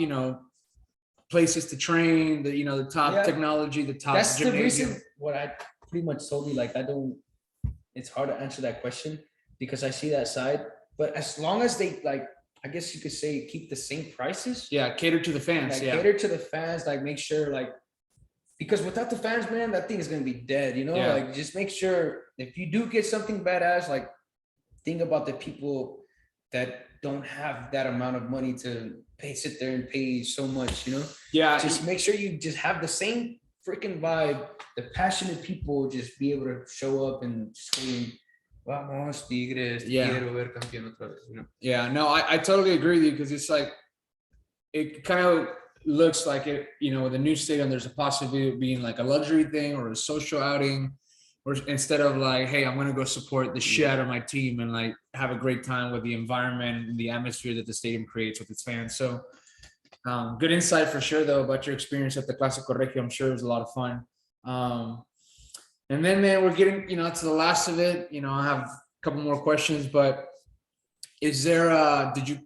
places to train, the top technology, the top. That's gymnasium. the reason what I pretty much told you. Like, it's hard to answer that question because I see that side. But as long as they like, I guess you could say keep the same prices. Yeah, cater to the fans. Like, cater to the fans. Like, make sure because without the fans, man, that thing is gonna be dead. Like, just make sure if you do get something badass, like, think about the people that don't have that amount of money to sit there and pay so much. Yeah, just make sure you just have the same freaking vibe. The passionate people just be able to show up and scream, "Vamos Tigres, quiero ver campeón otra vez." Yeah, no, I totally agree with you because it's like it kind of looks like it. With a new stadium, there's a possibility of being like a luxury thing or a social outing, or instead of like, hey, I'm going to go support the shit out of my team and like have a great time with the environment and the atmosphere that the stadium creates with its fans. So good insight for sure, though, about your experience at the Clásico Regio. I'm sure it was a lot of fun. And then, man, we're getting, to the last of it. I have a couple more questions, but is there, did you,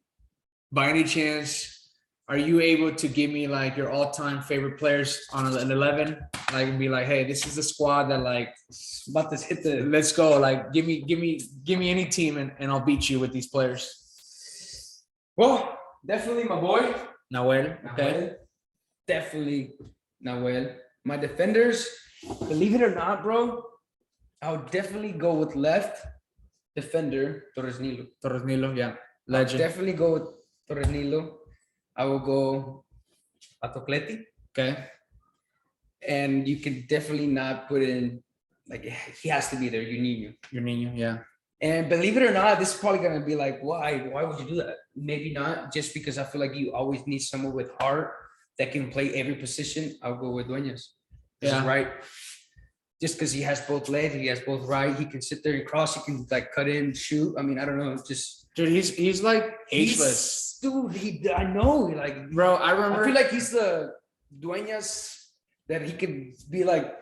by any chance, are you able to give me like your all-time favorite players on an 11? Like, and be like, hey, this is the squad that like about to hit the. Let's go. Like, give me any team, and I'll beat you with these players. Well, definitely my boy Nahuel. Okay. Definitely Nahuel. My defenders, believe it or not, bro, I would definitely go with left defender Torres Nilo. Torres Nilo, yeah, legend. I'll definitely go with Torres Nilo. I will go Atocleti. Okay. And you can definitely not put in, like, he has to be there, Juninho, yeah. And believe it or not, this is probably going to be like, why would you do that? Maybe not, just because I feel like you always need someone with heart that can play every position. I'll go with Dueñas. Yeah. Right. Just because he has both legs, he has both right. He can sit there and cross. He can like cut in, shoot. I mean, I don't know. Just dude, he's like ageless. Dude, I know. Like, bro, I remember. I feel like he's the Dueñas that he could be like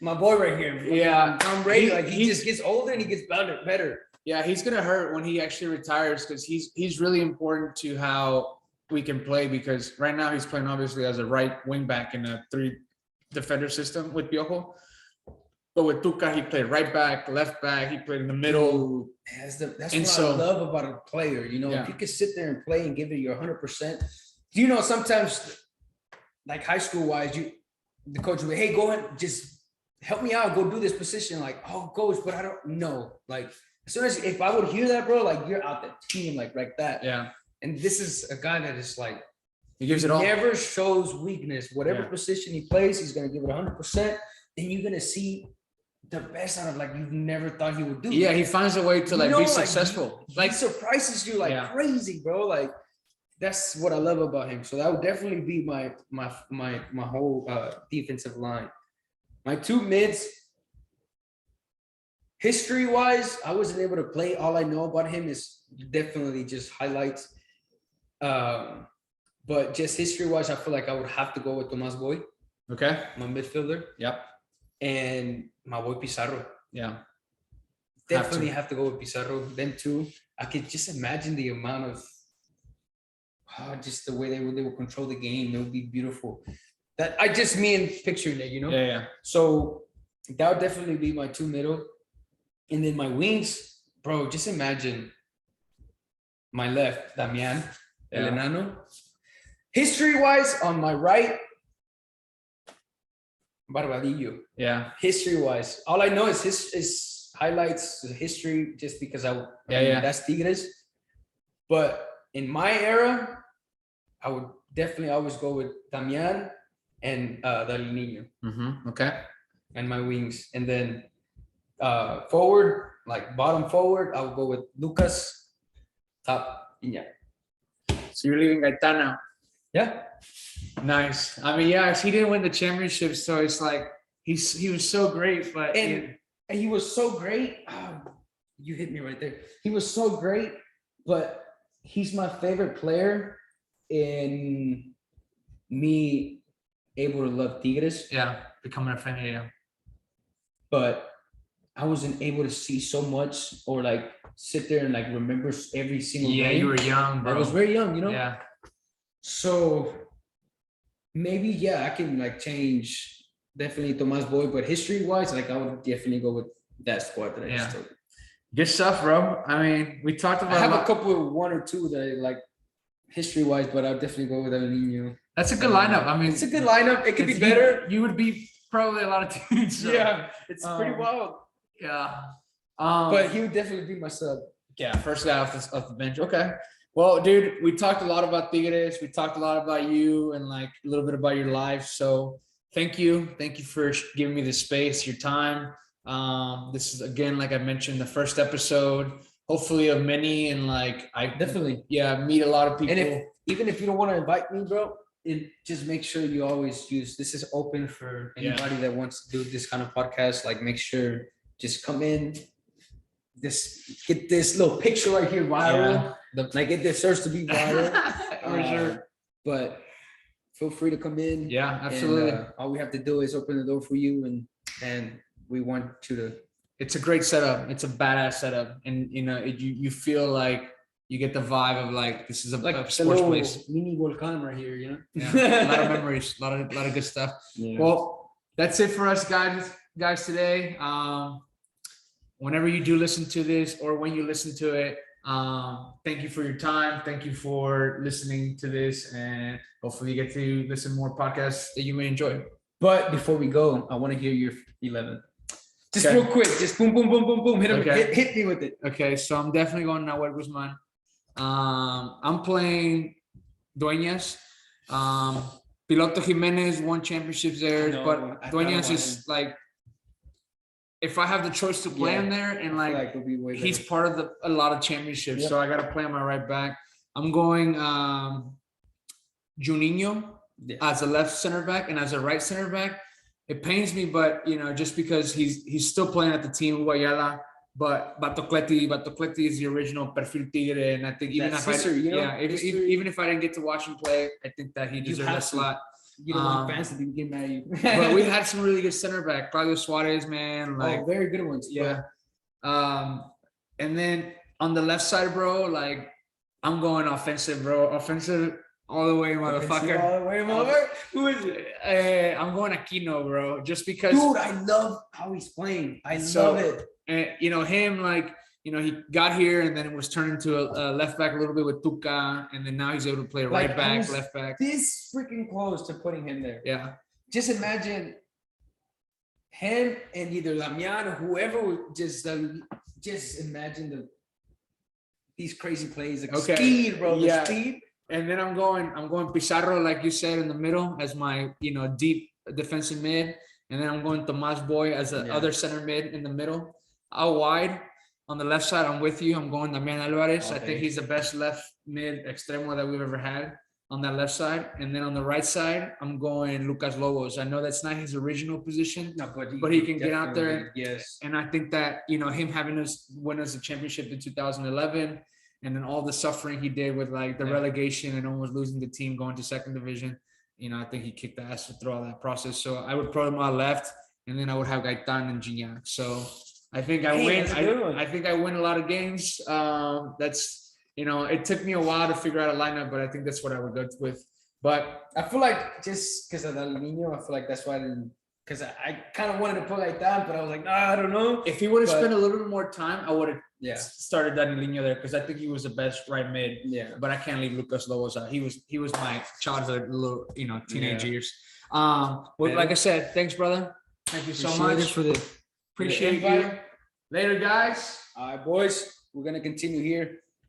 my boy right here. Yeah, Tom Brady. Like, he just gets older and he gets better. Yeah, he's gonna hurt when he actually retires because he's really important to how we can play, because right now he's playing obviously as a right wing back in a 3 defender system with Piojo. But with Tuca, he played right back, left back. He played in the middle. That's what I love about a player. If you could sit there and play and give it your 100%. Sometimes, like high school wise, the coach will, hey, go ahead, just help me out, go do this position. Like, oh, coach, but I don't know. Like, as soon as if I would hear that, bro, like, you're out the team, like that. Yeah. And this is a guy that is like, he gives it all. Never shows weakness. Whatever position he plays, he's gonna give it 100%. Then you're gonna see the best out of, like, you never thought he would do. Yeah, he finds a way to be successful. He surprises you like crazy, bro. Like, that's what I love about him. So that would definitely be my whole defensive line. My 2 mids, history wise, I wasn't able to play. All I know about him is definitely just highlights. But just history wise, I feel like I would have to go with Tomas Boy. Okay. My midfielder. Yep. And my boy Pizarro. Yeah. Definitely have to go with Pizarro. Them 2. I could just imagine the amount of just the way they would control the game. It would be beautiful. That I just picturing it, Yeah. So that would definitely be my 2 middle. And then my wings, bro, just imagine my left, Damian, El Enano. History-wise, on my right, Barbadillo. Yeah. History-wise, all I know is his highlights, history, just because I mean, that's Tigres. But in my era, I would definitely always go with Damian and Del Niño. Mm-hmm. Okay. And my wings. And then Forward, like bottom forward, I'll go with Lucas. Top, yeah. So you're leaving Gaetano. Yeah. Nice. I mean, yeah, he didn't win the championship, so it's like he was so great, but And he was so great. Oh, you hit me right there. He was so great, but he's my favorite player in me able to love Tigres. yeah, becoming a fan. Yeah. But I wasn't able to see so much or like sit there and like remember every single Yeah, game. you were young, bro. I was very young, you know? Yeah. So maybe, yeah, I can like change definitely Tomas Boy, but history wise, like I would definitely go with that squad that I just told you. Good stuff, bro. I mean, we talked about I have a couple, one or two that I like history wise, but I'll definitely go with El Nino. That's a good lineup. I mean, It's a good lineup. It could be better. You would be probably a lot of teams. So. Yeah, it's pretty wild. Yeah. But he would definitely be my sub. Yeah, first guy off the bench. Okay. Well, dude, we talked a lot about Tigres. We talked a lot about you and like a little bit about your life. So thank you. Thank you for giving me the space, your time. This is, again, like I mentioned, the first episode, hopefully of many. And like, I Definitely. Yeah, meet a lot of people. And even if you don't want to invite me, bro, just make sure you always use, this is open for anybody that wants to do this kind of podcast. Like make sure, just come in, get this little picture right here viral. Like it deserves to be viral. For sure. But feel free to come in. Yeah, absolutely. And, all we have to do is open the door for you, and we want you to. It's a great setup. It's a badass setup, and you know, you feel like you get the vibe of like this is a sports place. Mini volcán right here, you know. Yeah, a lot of memories, a lot of good stuff. Yeah. Well, that's it for us guys today. Whenever you do listen to this, or when you listen to it, thank you for your time. Thank you for listening to this, and hopefully you get to listen to more podcasts that you may enjoy. But before we go, I want to hear your 11. Just Okay. real quick, just boom, boom, boom, boom, boom. Hit me with it. Okay, so I'm definitely going Nahuel Guzman. I'm playing Dueñas. Piloto Jimenez won championships there, but Dueñas is like, if I have the choice to play him there, and like he's part of a lot of championships, so I got to play on my right back. I'm going Juninho as a left center back, and as a right center back. It pains me, but you know, just because he's still playing at the team Guayala, but Batocleti is the original Perfil Tigre, and I think even even if I didn't get to watch him play, I think that he deserves a slot. You don't want fans to be getting mad at you. But we had some really good center back, Claudio Suarez, man, like very good ones. Yeah. And then on the left side, bro, like I'm going offensive, bro. Offensive all the way, motherfucker. All the way, motherfucker. Who is it? I'm going Aquino, bro. Just because, dude, I love how he's playing. I love it. And you know him, like you know, he got here and then it was turned into a left back a little bit with Tuca, and then now he's able to play right back, left back. This freaking close to putting him there. Yeah. Just imagine him and either Lamian or whoever would just imagine these crazy plays, like speed, bro. The speed. And then I'm going Pizarro, like you said, in the middle as my, you know, deep defensive mid. And then I'm going Tomas Boy as the other center mid in the middle. Out wide on the left side, I'm with you. I'm going Damian Alvarez. I think he's the best left mid extremo that we've ever had on that left side. And then on the right side, I'm going Lucas Lobos. I know that's not his original position, but he can get out there. Yes. And I think that, you know, him having us win us a championship in 2011, and then all the suffering he did with like the relegation and almost losing the team going to second division, you know, I think he kicked the ass through all that process. So I would put him on left, and then I would have Gaetan and Gignac. So I think I win. I think I win a lot of games. That's, you know, it took me a while to figure out a lineup, but I think that's what I would go with. But I feel like just because of El Nino, I feel like that's why I didn't. Because I kind of wanted to put Gaetan, but I was like, nah, I don't know. If he would have spent a little bit more time, I would have started Danilo there, because I think he was the best right mid. Yeah. But I can't leave Lucas Lobos out. He was my childhood, little, you know, teenage years. Well, like I said, thanks, brother. Thank you so much for the appreciate you. Later, guys. All right, boys. We're gonna continue here.